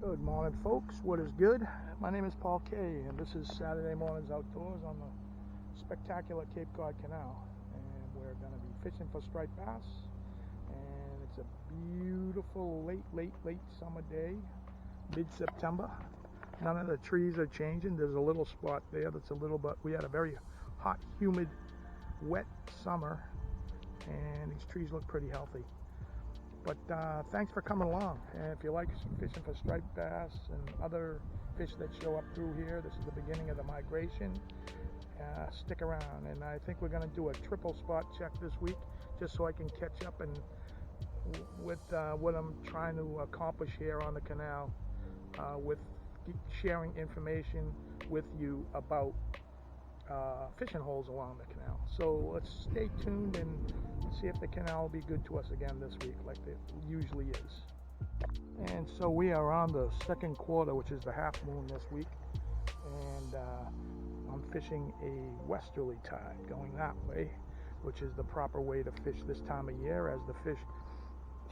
Good morning, folks. What is good? My name is Paul K, and this is Saturday Mornings Outdoors on the spectacular Cape Cod Canal. And we're going to be fishing for striped bass. And it's a beautiful late summer day, mid-September. None of the trees are changing. There's a little spot there that's a little bit. We had a very hot, humid, wet summer, and these trees look pretty healthy. But thanks for coming along. And if you like fishing for striped bass and other fish that show up through here, this is the beginning of the migration. Stick around. And I think we're going to do a triple spot check this week, just so I can catch up and with what I'm trying to accomplish here on the canal, with sharing information with you about fishing holes along the canal. So let's stay tuned and see if the canal will be good to us again this week, like it usually is. And so we are on the second quarter, which is the half moon this week, and I'm fishing a westerly tide going that way, which is the proper way to fish this time of year, as the fish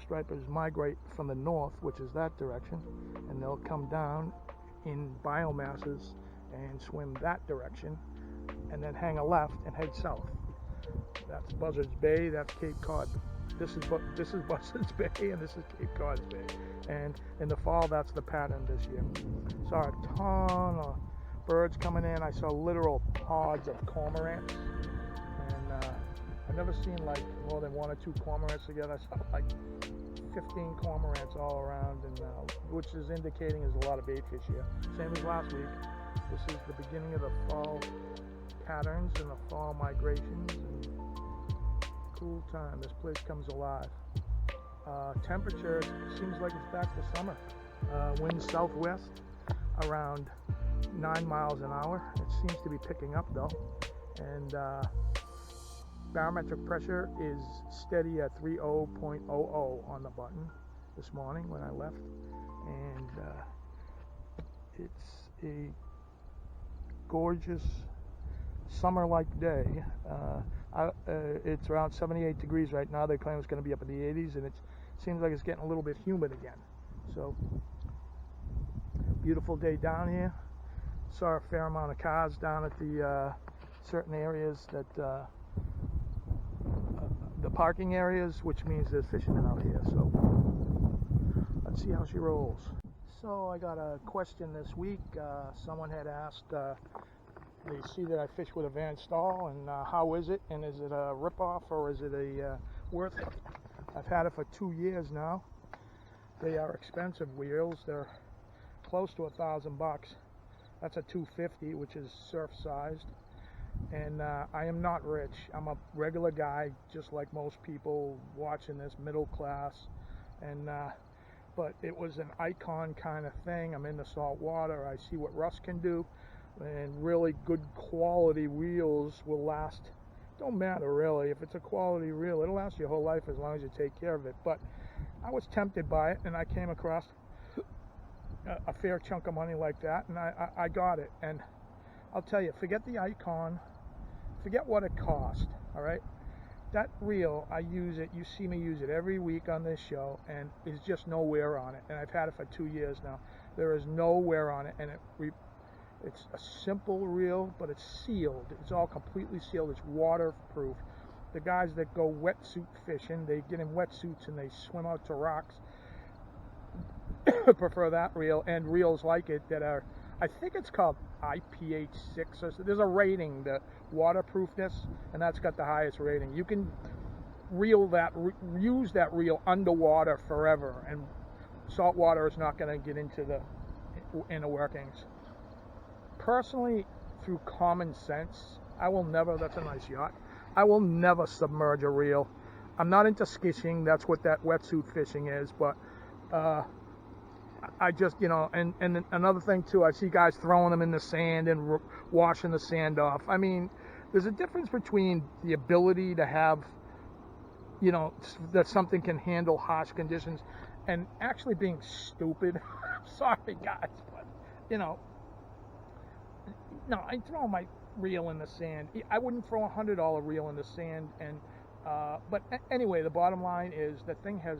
stripers migrate from the north, which is that direction, and they'll come down in biomasses and swim that direction, and then hang a left and head south. That's Buzzards Bay, that's Cape Cod. This is Buzzards Bay, and this is Cape Cod Bay. And in the fall, that's the pattern this year. Saw a ton of birds coming in. I saw literal pods of cormorants, and I've never seen like more than one or two cormorants together. I saw like 15 cormorants all around, and which is indicating there's a lot of bait fish here. Same as last week. This is the beginning of the fall patterns and the fall migrations, and cool time. This place comes alive. Temperature seems like it's back to summer. Wind southwest around 9 miles an hour. It seems to be picking up though, and barometric pressure is steady at 30.00 on the button this morning when I left, and it's a gorgeous summer-like day. It's around 78 degrees right now. They claim it's going to be up in the 80s, and it seems like it's getting a little bit humid again. So, beautiful day down here. Saw a fair amount of cars down at the certain areas that the parking areas, which means there's fishermen out here. So, let's see how she rolls. So I got a question this week. Someone had asked, they see that I fish with a Van Staal, and how is it? And is it a ripoff, or is it a worth it? I've had it for 2 years now. They are expensive wheels. They're close to $1,000. That's a 250, which is surf sized. And I am not rich. I'm a regular guy, just like most people watching this, middle class. And but it was an icon kind of thing. I'm in the salt water. I see what Russ can do, and really good quality reels will last. Don't matter really if it's a quality reel, it'll last your whole life as long as you take care of it. But I was tempted by it, and I came across a fair chunk of money like that, and I got it. And I'll tell you, forget the icon, forget what it cost. All right, that reel, I use it, you see me use it every week on this show, and there's just no wear on it. And I've had it for 2 years now. There is no wear on it, and it's a simple reel, but it's sealed. It's all completely sealed. It's waterproof. The guys that go wetsuit fishing, they get in wetsuits and they swim out to rocks, prefer that reel, and reels like it that are, I think it's called IPH6, or so. There's a rating, the waterproofness, and that's got the highest rating. You can reel that, use that reel underwater forever, and salt water is not going to get into the inner workings. Personally, through common sense, I will never, that's a nice yacht, I will never submerge a reel. I'm not into skishing, that's what that wetsuit fishing is, but I just, you know, and another thing too, I see guys throwing them in the sand and washing the sand off. I mean, there's a difference between the ability to have, you know, that something can handle harsh conditions, and actually being stupid. Sorry guys, but, you know, no, I throw my reel in the sand. I wouldn't throw a $100 reel in the sand, and but anyway, the bottom line is the thing has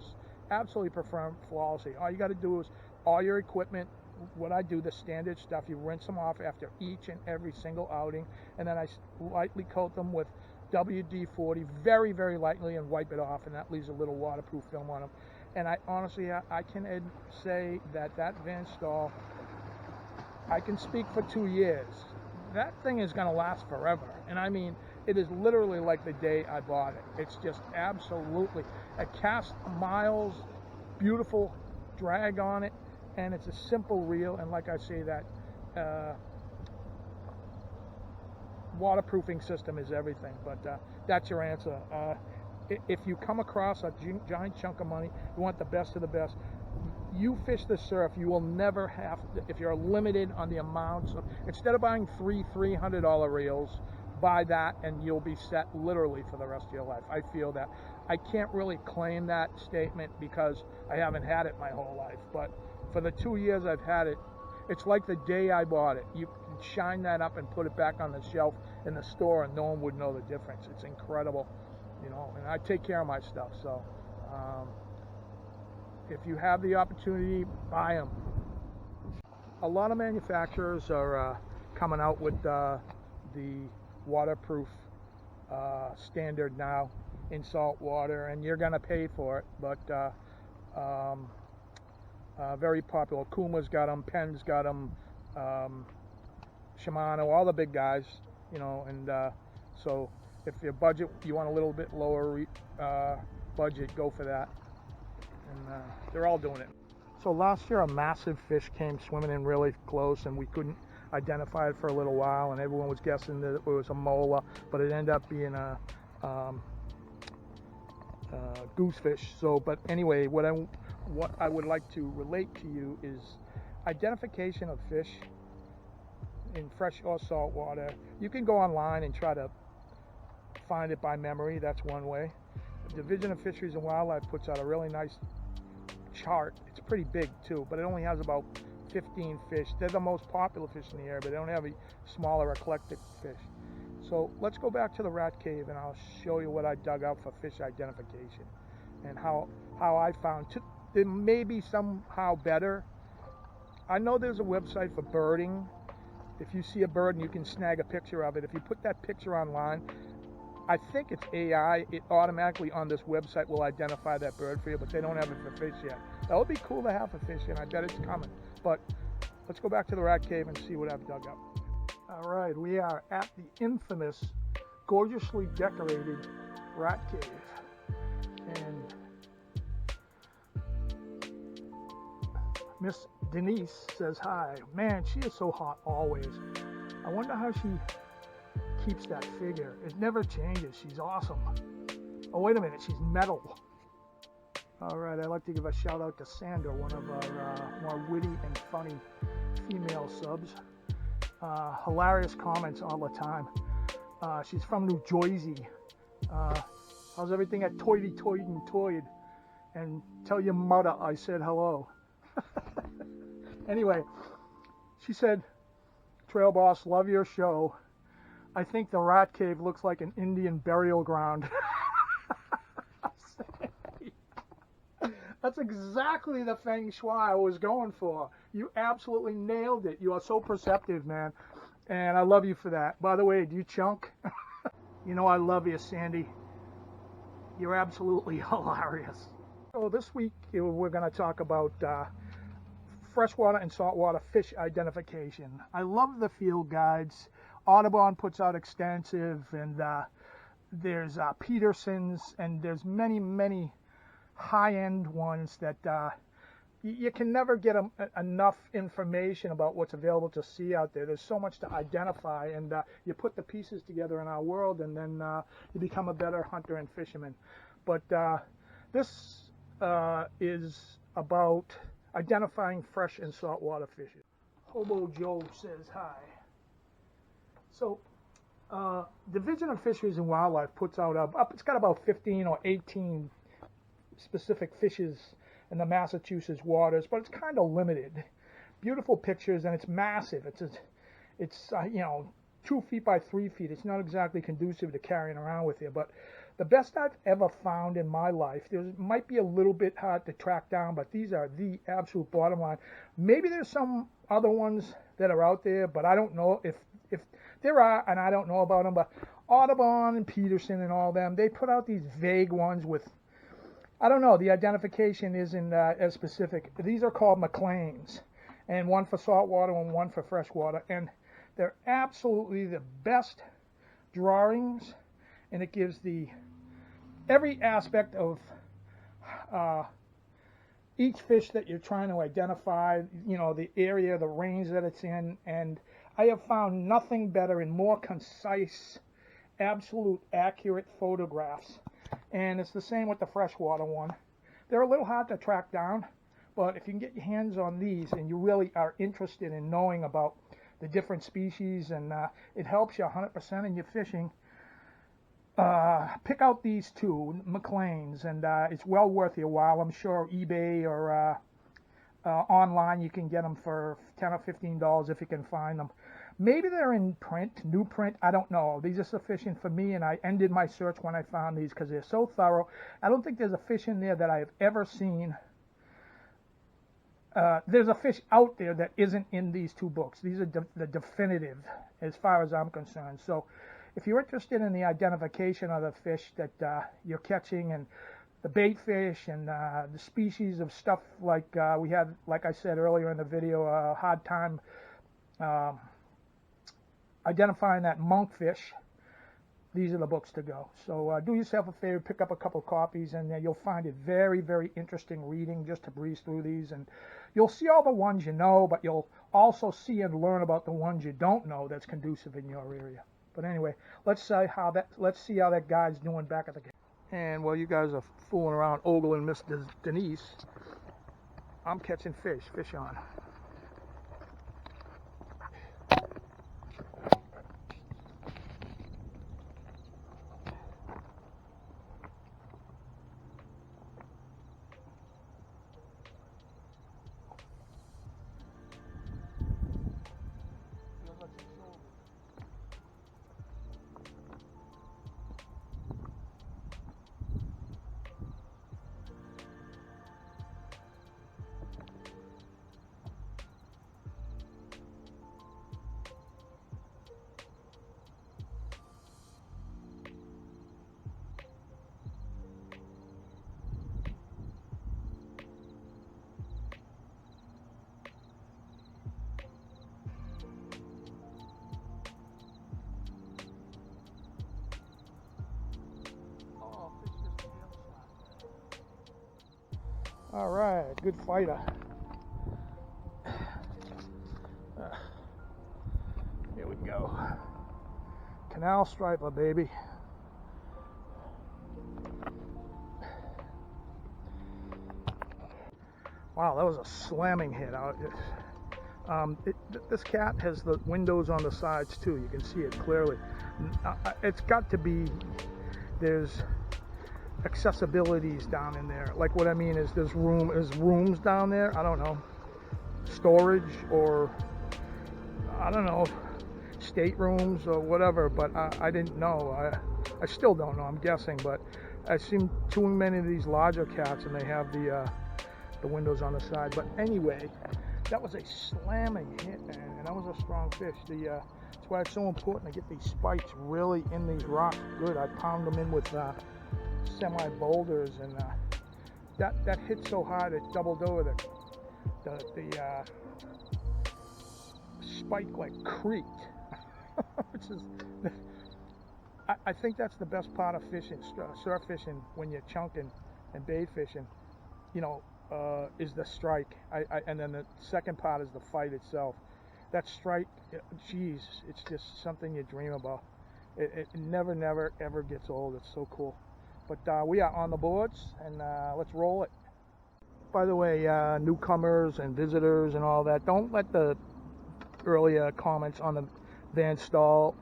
absolutely performed flawlessly. All you got to do is all your equipment. What I do, the standard stuff, you rinse them off after each and every single outing, and then I lightly coat them with WD-40, very, very lightly, and wipe it off, and that leaves a little waterproof film on them. And I honestly, I can say that Van Staal, I can speak for 2 years. That thing is going to last forever. And I mean, it is literally like the day I bought it. It's just absolutely a cast miles, beautiful drag on it, and it's a simple reel. And like I say, that waterproofing system is everything. But that's your answer. If you come across a giant chunk of money, you want the best of the best, you fish the surf, you will never have to, if you're limited on the amounts of, instead of buying three $300 reels, buy that and you'll be set literally for the rest of your life. I feel that. I can't really claim that statement because I haven't had it my whole life, but for the 2 years I've had it, it's like the day I bought it. You can shine that up and put it back on the shelf in the store and no one would know the difference. It's incredible, you know, and I take care of my stuff, so if you have the opportunity, buy them. A lot of manufacturers are coming out with the waterproof standard now in salt water, and you're going to pay for it, but very popular. Kuma's got them, Penn's got them, Shimano, all the big guys, you know, and so if your budget, you want a little bit lower budget, go for that. And they're all doing it. So last year a massive fish came swimming in really close and we couldn't identify it for a little while, and everyone was guessing that it was a mola, but it ended up being a goosefish. So, but anyway, what I would like to relate to you is identification of fish in fresh or salt water. You can go online and try to find it by memory. That's one way. The Division of Fisheries and Wildlife puts out a really nice chart. It's pretty big too, but it only has about 15 fish. They're the most popular fish in the area, but they don't have a smaller eclectic fish. So let's go back to the rat cave and I'll show you what I dug out for fish identification and how I found it may be somehow better. I know there's a website for birding. If you see a bird and you can snag a picture of it, if you put that picture online, I think it's AI, it automatically on this website will identify that bird for you, but they don't have it for fish yet. That would be cool to have for fish, and I bet it's coming. But let's go back to the rat cave and see what I've dug up. All right, we are at the infamous, gorgeously decorated rat cave. And Miss Denise says hi. Man, she is so hot always. I wonder how she keeps that figure. It never changes. She's awesome. Oh, wait a minute. She's metal. All right. I'd like to give a shout out to Sandra, one of our more witty and funny female subs. Hilarious comments all the time. She's from New Jersey. How's everything at Toity and Toyd? And tell your mother I said hello. Anyway, she said, Trail Boss, love your show. I think the rat cave looks like an Indian burial ground. That's exactly the feng shui I was going for. You absolutely nailed it. You are so perceptive, man. And I love you for that. By the way, do you chunk? You know I love you, Sandy. You're absolutely hilarious. So this week we're going to talk about freshwater and saltwater fish identification. I love the field guides. Audubon puts out extensive, and there's Peterson's, and there's many high-end ones that you can never get enough information about what's available to see out there. There's so much to identify, and you put the pieces together in our world, and then you become a better hunter and fisherman. But this is about identifying fresh and saltwater fishes. Hobo Joe says hi. So, Division of Fisheries and Wildlife puts out it's got about 15 or 18 specific fishes in the Massachusetts waters, but it's kind of limited. Beautiful pictures, and it's massive. It's 2 feet by 3 feet. It's not exactly conducive to carrying around with you, but The best I've ever found in my life. There might be a little bit hard to track down, but these are the absolute bottom line. Maybe there's some other ones that are out there, but I don't know if there are, and I don't know about them. But Audubon and Peterson and all them, they put out these vague ones with, I don't know, the identification isn't as specific. These are called McLean's, and one for saltwater and one for freshwater, and they're absolutely the best drawings, and it gives every aspect of each fish that you're trying to identify, you know, the area, the range that it's in, and I have found nothing better and more concise, absolute accurate photographs. And it's the same with the freshwater one. They're a little hard to track down, but if you can get your hands on these and you really are interested in knowing about the different species, and it helps you 100% in your fishing, pick out these two, McLean's, and it's well worth your while. I'm sure eBay or online you can get them for $10 or $15 if you can find them. Maybe they're in print, new print, I don't know. These are sufficient for me, and I ended my search when I found these because they're so thorough. I don't think there's a fish in there that I have ever seen. There's a fish out there that isn't in these two books. These are the definitive as far as I'm concerned. So if you're interested in the identification of the fish that you're catching, and the bait fish, and the species of stuff like we had, like I said earlier in the video, a hard time identifying that monkfish, these are the books to go. So do yourself a favor, pick up a couple copies, and you'll find it very, very interesting reading just to breeze through these. And you'll see all the ones you know, but you'll also see and learn about the ones you don't know that's conducive in your area. But anyway, let's see how that guy's doing back at the game. And while you guys are fooling around ogling Miss Denise, I'm catching fish on. All right, good fighter. Here we go. Canal striper, baby. Wow, that was a slamming hit. This cat has the windows on the sides too. You can see it clearly. It's got to be, there's accessibilities down in there. Like, what I mean is there's rooms down there. I don't know, storage, or I don't know, staterooms or whatever. But I didn't know. I still don't know. I'm guessing, but I've seen too many of these larger cats, and they have the windows on the side. But anyway, that was a slamming hit, man, and that was a strong fish. That's why it's so important to get these spikes really in these rocks good. I pound them in with semi boulders, and that hit so hard it doubled over the spike, like creaked. Which is, I think that's the best part of fishing, surf fishing, when you're chunking and bait fishing, you know, is the strike. And then the second part is the fight itself. That strike, geez, it's just something you dream about. It never ever gets old. It's so cool. But we are on the boards, and let's roll it. By the way, newcomers and visitors and all that, don't let the earlier comments on the Van Staal.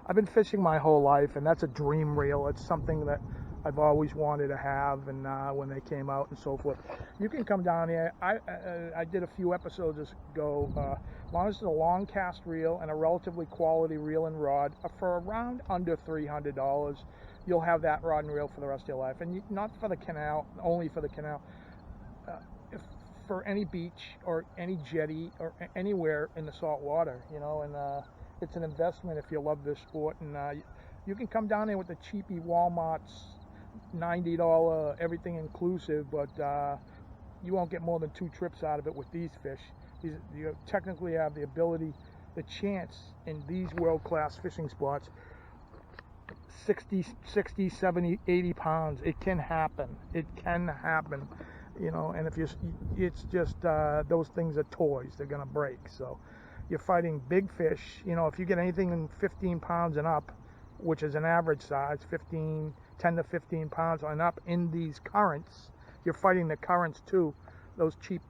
I've been fishing my whole life, and that's a dream reel. It's something that I've always wanted to have, and when they came out and so forth. You can come down here. I did a few episodes ago. As long as it's a long cast reel and a relatively quality reel and rod, for around under $300, you'll have that rod and reel for the rest of your life. And not for the canal, only for the canal. If for any beach or any jetty or anywhere in the salt water, you know, and it's an investment if you love this sport. And you can come down there with the cheapy Walmart's $90 everything inclusive, but you won't get more than 2 trips out of it with these fish. You technically have the ability, the chance in these world-class fishing spots, 60, 70, 80 pounds. It can happen. It can happen. You know, and if it's just those things are toys. They're gonna break. So you're fighting big fish. You know, if you get anything in 15 pounds and up, which is an average size, 10 to 15 pounds and up in these currents, you're fighting the currents too. Those cheap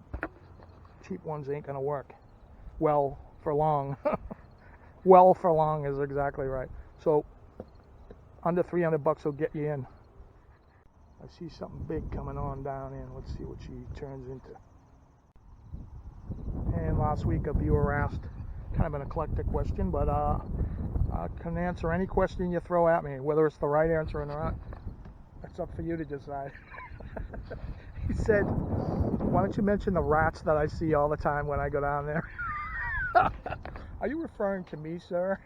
ones ain't gonna work well for long. Well for long is exactly right. So under $300 will get you in. I see something big coming on down in. Let's see what she turns into. And last week a viewer asked kind of an eclectic question, but I can answer any question you throw at me, whether it's the right answer or not. It's up for you to decide. He said, why don't you mention the rats that I see all the time when I go down there? Are you referring to me, sir?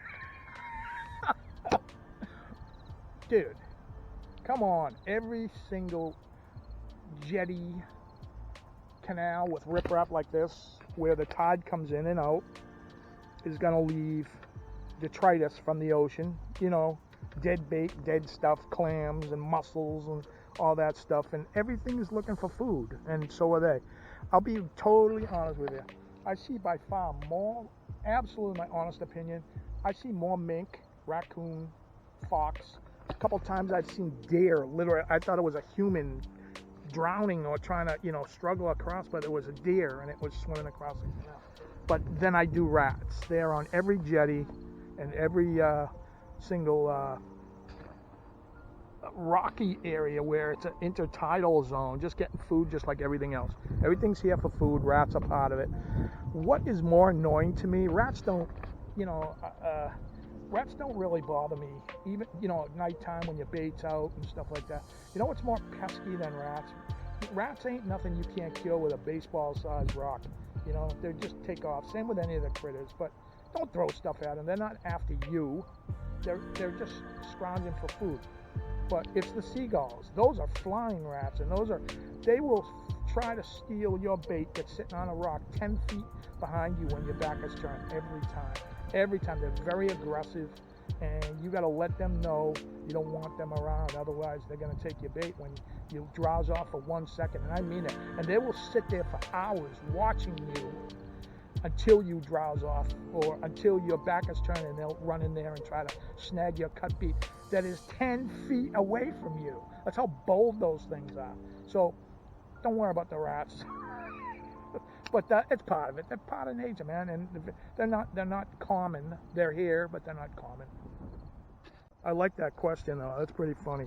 Dude, come on. Every single jetty, canal with riprap like this, where the tide comes in and out, is going to leave detritus from the ocean. You know, dead bait, dead stuff, clams and mussels and all that stuff. And everything is looking for food, and so are they. I'll be totally honest with you. I see by far more, absolutely my honest opinion, I see more mink, raccoon, fox. A couple times I've seen deer, literally, I thought it was a human drowning or trying to, you know, struggle across, but it was a deer and it was swimming across the canal. But then I do rats. They're on every jetty and every single rocky area where it's an intertidal zone, just getting food just like everything else. Everything's here for food. Rats are part of it. What is more annoying to me, rats don't, you know, rats don't really bother me, even, you know, at nighttime when your bait's out and stuff like that. You know what's more pesky than rats? Rats ain't nothing you can't kill with a baseball-sized rock. You know, they just take off. Same with any of the critters, but don't throw stuff at them. They're not after you. They're just scrounging for food. But it's the seagulls. Those are flying rats, and they will try to steal your bait that's sitting on a rock 10 feet behind you when your back is turned every time. Every time. They're very aggressive, and you got to let them know you don't want them around. Otherwise, they're going to take your bait when you drowse off for 1 second, and I mean it. And they will sit there for hours watching you until you drowse off or until your back is turned, and they'll run in there and try to snag your cut beat that is 10 feet away from you. That's how bold those things are. So don't worry about the rats. But it's part of it. They're part of nature, man, and they're not common. They're here, but they're not common. I like that question though. That's pretty funny.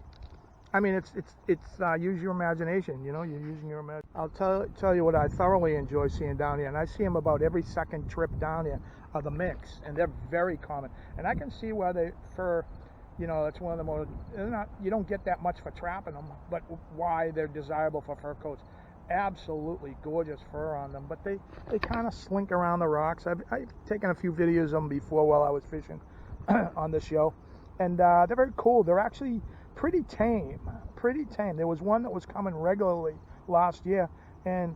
I mean, it's use your imagination. You know, you're using your imagination. I'll tell you what I thoroughly enjoy seeing down here, and I see them about every second trip down here. Are the minks, and they're very common. And I can see why you know, that's one of the more. You don't get that much for trapping them, but why they're desirable for fur coats. Absolutely gorgeous fur on them, but they kind of slink around the rocks. I've taken a few videos of them before while I was fishing on the show, and they're very cool. They're actually pretty tame. There was one that was coming regularly last year, and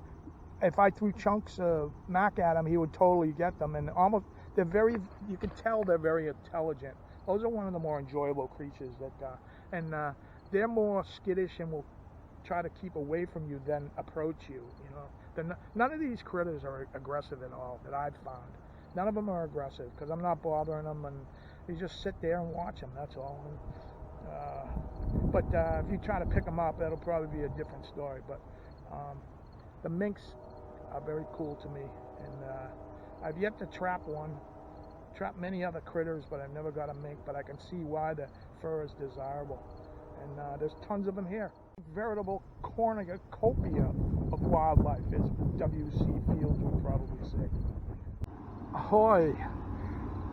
if I threw chunks of mac at him, he would totally get them. And you can tell they're very intelligent. Those are one of the more enjoyable creatures and they're more skittish and will try to keep away from you than approach you. You know, none of these critters are aggressive at all that I've found. None of them are aggressive because I'm not bothering them, and you just sit there and watch them. That's all. But if you try to pick them up, that'll probably be a different story. But the minks are very cool to me, and I've yet to trap one. Trap many other critters, but I've never got a mink. But I can see why the fur is desirable, and there's tons of them here. Veritable cornucopia of wildlife, as W.C. Fields would probably say. Ahoy!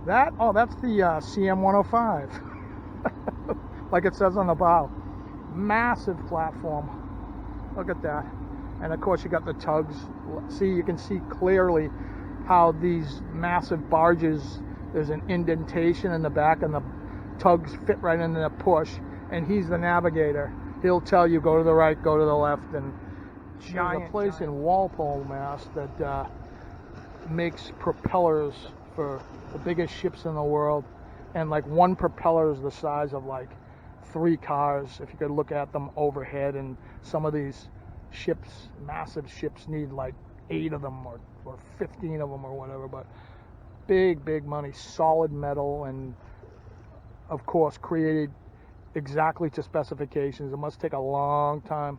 That's the CM 105. like it says on the bow. Massive platform. Look at that. And of course you got the tugs. See, you can see clearly how these massive barges, there's an indentation in the back and the tugs fit right into the push, and he's the navigator. He'll tell you go to the right, go to the left, and there's a place in Walpole, Mass that makes propellers for the biggest ships in the world, and like one propeller is the size of like 3 cars if you could look at them overhead, and some of these ships, massive ships, need like 8 of them or 15 of them or whatever, but big money, solid metal, and of course created exactly to specifications. It must take a long time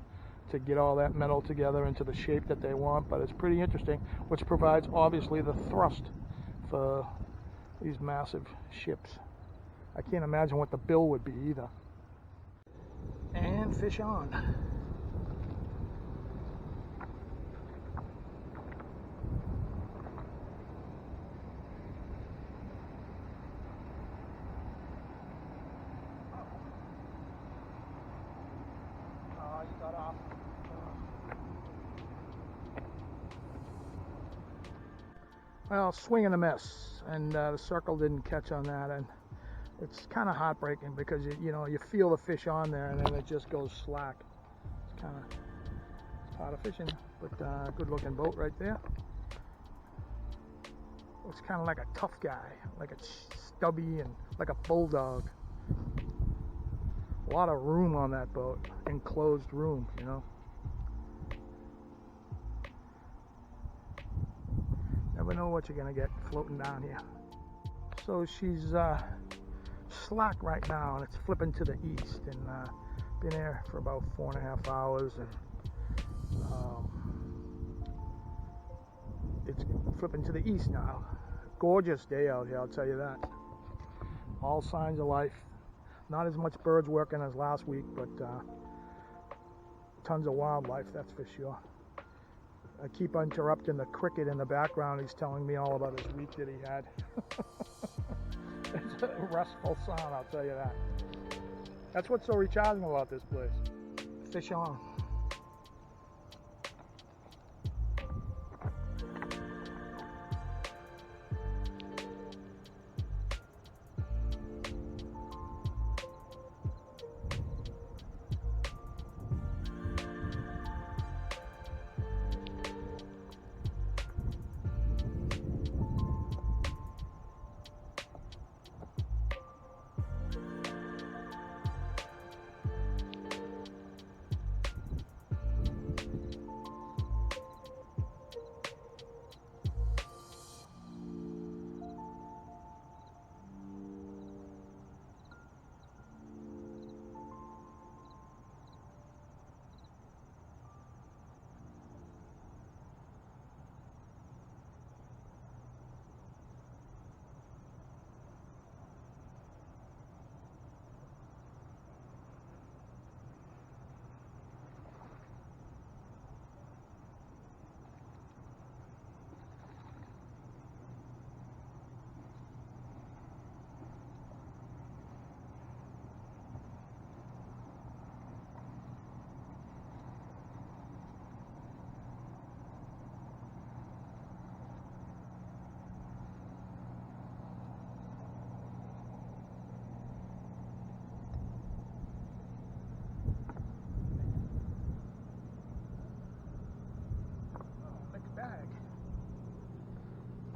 to get all that metal together into the shape that they want, but it's pretty interesting, which provides obviously the thrust for these massive ships. I can't imagine what the bill would be either. And fish on. Well, swing and a miss, and the circle didn't catch on that, and it's kind of heartbreaking because you feel the fish on there and then it just goes slack. It's part of fishing, but good looking boat right there. Looks kind of like a tough guy, like a stubby and like a bulldog. A lot of room on that boat, enclosed room, Never know what you're gonna get floating down here. So she's slack right now, and it's flipping to the east, and been there for about 4.5 hours, and it's flipping to the east now. Gorgeous day out here, I'll tell you that. All signs of life. Not as much birds working as last week, but tons of wildlife, that's for sure. I keep interrupting the cricket in the background. He's telling me all about his week that he had. It's a restful sound, I'll tell you that. That's what's so recharging about this place. Fish on.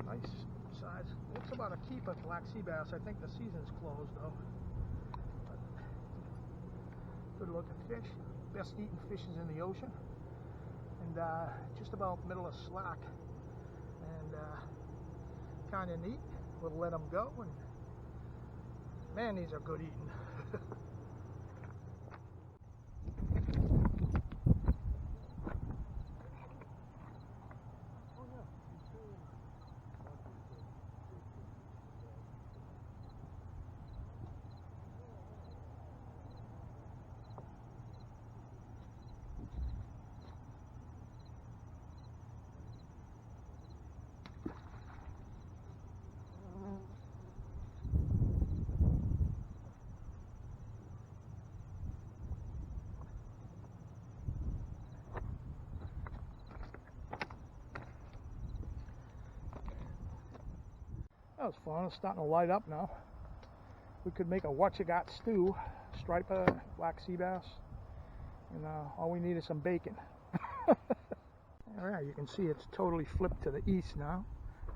Nice size. Looks about a keeper black sea bass. I think the season's closed though. But good looking fish. Best eating fishes in the ocean. And just about middle of slack. And kind of neat. We'll let them go. And man, these are good eating. That was fun. It's starting to light up now. We could make a what-you-got stew, striper, black sea bass, and all we need is some bacon. Alright, you can see it's totally flipped to the east now,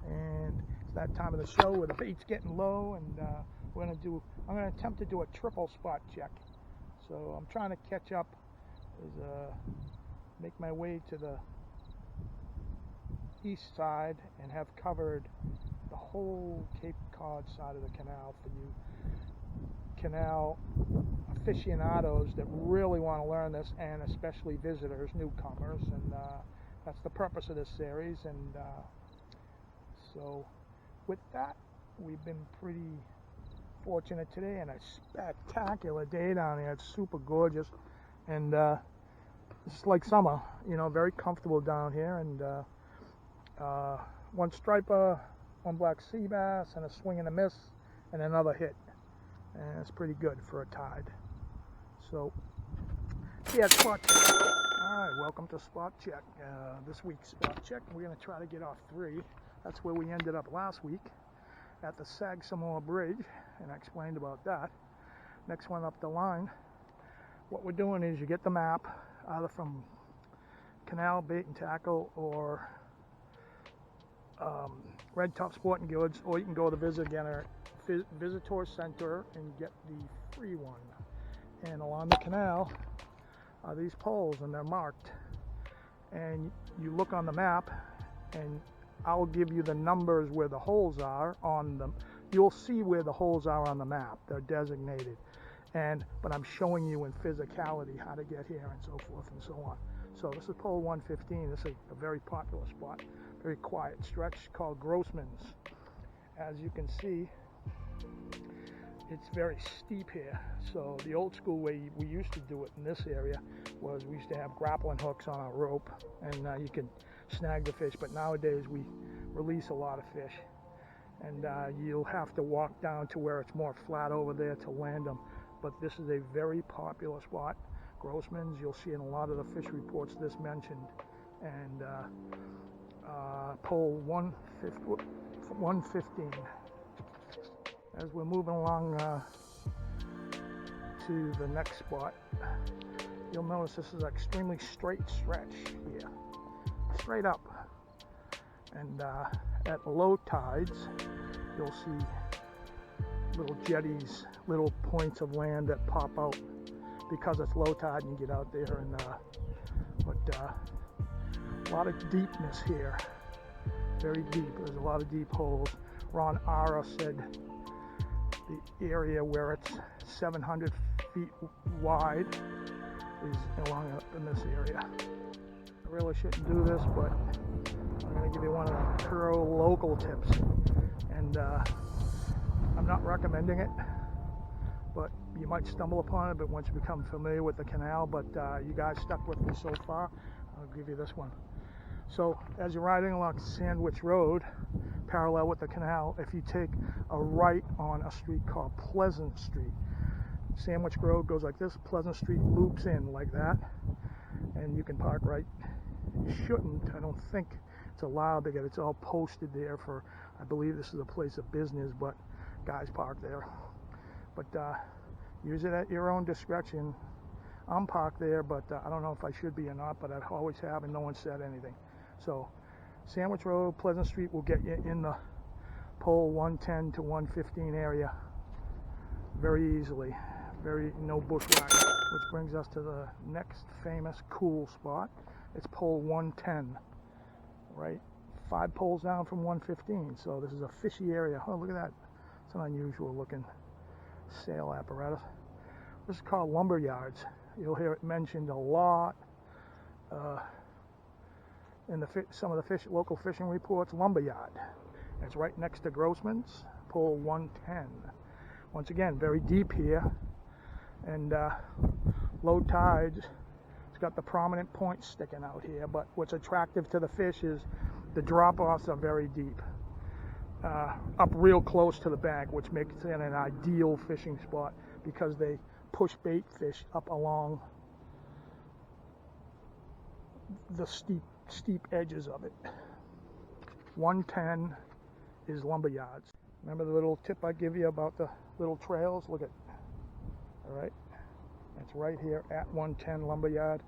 and it's that time of the show where the bait's getting low, and I'm gonna attempt to do a triple spot check. So I'm trying to catch up, make my way to the east side and have covered the whole Cape Cod side of the canal for you canal aficionados that really want to learn this, and especially visitors, newcomers, and that's the purpose of this series. And so with that, we've been pretty fortunate today, and a spectacular day down here. It's super gorgeous, and it's like summer, you know, very comfortable down here. And one striper, one black sea bass, and a swing and a miss, and another hit, and it's pretty good for a tide. So yeah, spot check. Alright, welcome to Spot Check. This week's Spot Check, we're going to try to get off 3. That's where we ended up last week, at the Sagamore Bridge, and I explained about that. Next one up the line, what we're doing is you get the map either from Canal Bait and Tackle or Red Top Sporting Goods, or you can go to Visitor Center and get the free one. And along the canal are these poles, and they're marked, and you look on the map, and I'll give you the numbers where the holes are on them. You'll see where the holes are on the map. They're designated, but I'm showing you in physicality how to get here and so forth and so on. So this is pole 115. This is a very popular spot, very quiet stretch called Grossman's. As you can see, it's very steep here. So the old school way we used to do it in this area was we used to have grappling hooks on a rope, and you could snag the fish. But nowadays we release a lot of fish, and you'll have to walk down to where it's more flat over there to land them. But this is a very popular spot, Grossman's. You'll see in a lot of the fish reports this mentioned. And pole 115. As we're moving along to the next spot, you'll notice this is an extremely straight stretch here, straight up. And at low tides, you'll see little jetties, little points of land that pop out because it's low tide and you get out there. And a lot of deepness here, very deep. There's a lot of deep holes. Ron Ara said the area where it's 700 feet wide is along in this area. I really shouldn't do this, but I'm going to give you one of the pro local tips. And I'm not recommending it, but you might stumble upon it, but once you become familiar with the canal. But you guys stuck with me so far, I'll give you this one. So as you're riding along Sandwich Road, parallel with the canal, if you take a right on a street called Pleasant Street, Sandwich Road goes like this, Pleasant Street loops in like that, and you can park right. You shouldn't, I don't think it's allowed to get, it's all posted there for, I believe this is a place of business, but guys park there. But use it at your own discretion. I'm parked there, but I don't know if I should be or not, but I always have, and no one said anything. So Sandwich Road, Pleasant Street will get you in the pole 110 to 115 area very easily. No bushwhack. Which brings us to the next famous cool spot. It's pole 110, right? 5 poles down from 115. So this is a fishy area. Oh, look at that. It's an unusual looking sail apparatus. This is called lumber yards. You'll hear it mentioned a lot in some of the local fishing reports. Lumber yard. It's right next to Grossman's, pole 110. Once again, very deep here, and low tides. It's got the prominent points sticking out here, but what's attractive to the fish is the drop-offs are very deep, up real close to the bank, which makes it an ideal fishing spot because they push bait fish up along the steep edges of it. 110 is lumber yards. Remember the little tip I give you about the little trails? Look at, all right, it's right here at 110 Lumberyard,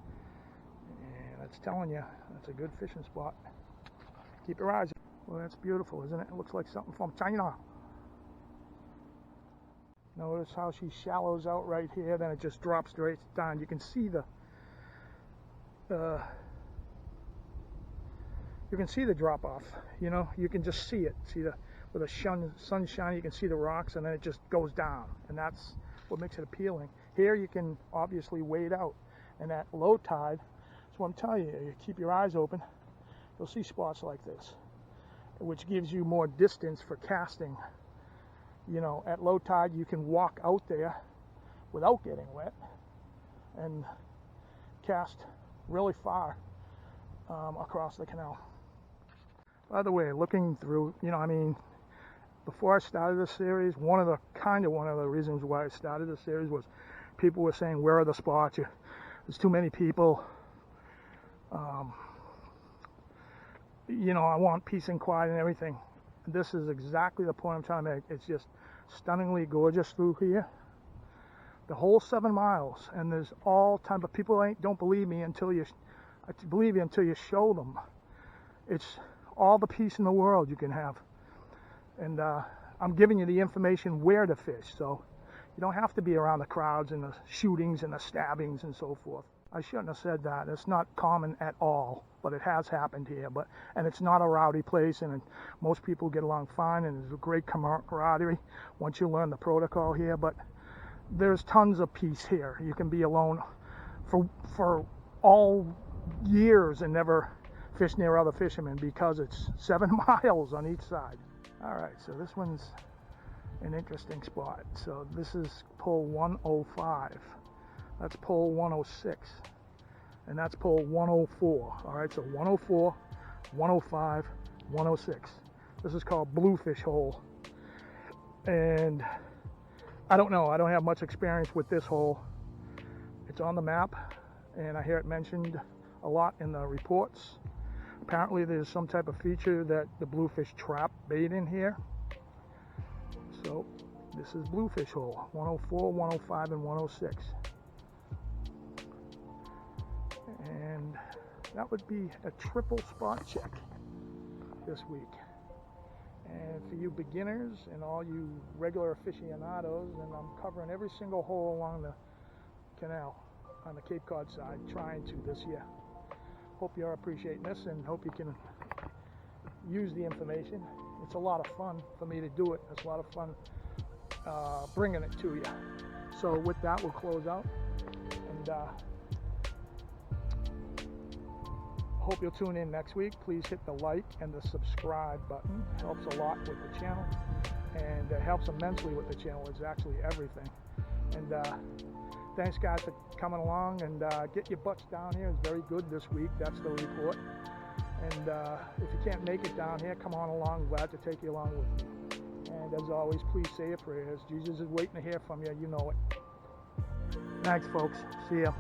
and it's telling you that's a good fishing spot. Keep your eyes. Well, that's beautiful, isn't it? It looks like something from China. Notice how she shallows out right here, then it just drops straight down. You can see the drop off. You know, you can just see it. See the with the sunshine, you can see the rocks, and then it just goes down, and that's what makes it appealing. Here you can obviously wade out, and at low tide, that's what I'm telling you. You keep your eyes open, you'll see spots like this, which gives you more distance for casting. You know, at low tide you can walk out there without getting wet and cast really far across the canal. By the way, looking through, you know, I mean, before I started this series, one of the reasons why I started this series was people were saying, where are the spots? There's too many people. You know, I want peace and quiet and everything. This is exactly the point I'm trying to make. It's just stunningly gorgeous through here. The whole 7 miles, and there's all type of people don't believe me until you show them. It's all the peace in the world you can have, and I'm giving you the information where to fish, so you don't have to be around the crowds and the shootings and the stabbings and so forth. I shouldn't have said that. It's not common at all, but it has happened here. And it's not a rowdy place, and most people get along fine, and there's a great camaraderie once you learn the protocol here. But there's tons of peace here. You can be alone for all years and never fish near other fishermen because it's 7 miles on each side. All right, so this one's an interesting spot. So this is pole 105. That's pole 106, and that's pole 104. All right, so 104, 105, 106. This is called Bluefish Hole, and I don't know. I don't have much experience with this hole. It's on the map, and I hear it mentioned a lot in the reports. Apparently, there's some type of feature that the bluefish trap bait in here. So this is Bluefish Hole, 104, 105, and 106. And that would be a triple spot check this week. And for you beginners and all you regular aficionados, and I'm covering every single hole along the canal on the Cape Cod side, trying to this year. Hope you're appreciating this, and hope you can use the information. It's a lot of fun for me to do it. It's a lot of fun bringing it to you. So with that, we'll close out, and hope you'll tune in next week. Please hit the like and the subscribe button. It helps a lot with the channel, and it helps immensely with the channel. It's actually everything. And thanks guys for coming along, and get your butts down here. It's very good this week. That's the report. And if you can't make it down here, come on along. Glad to take you along with me. And as always, please say your prayers. Jesus is waiting to hear from you. You know it. Thanks, folks. See ya.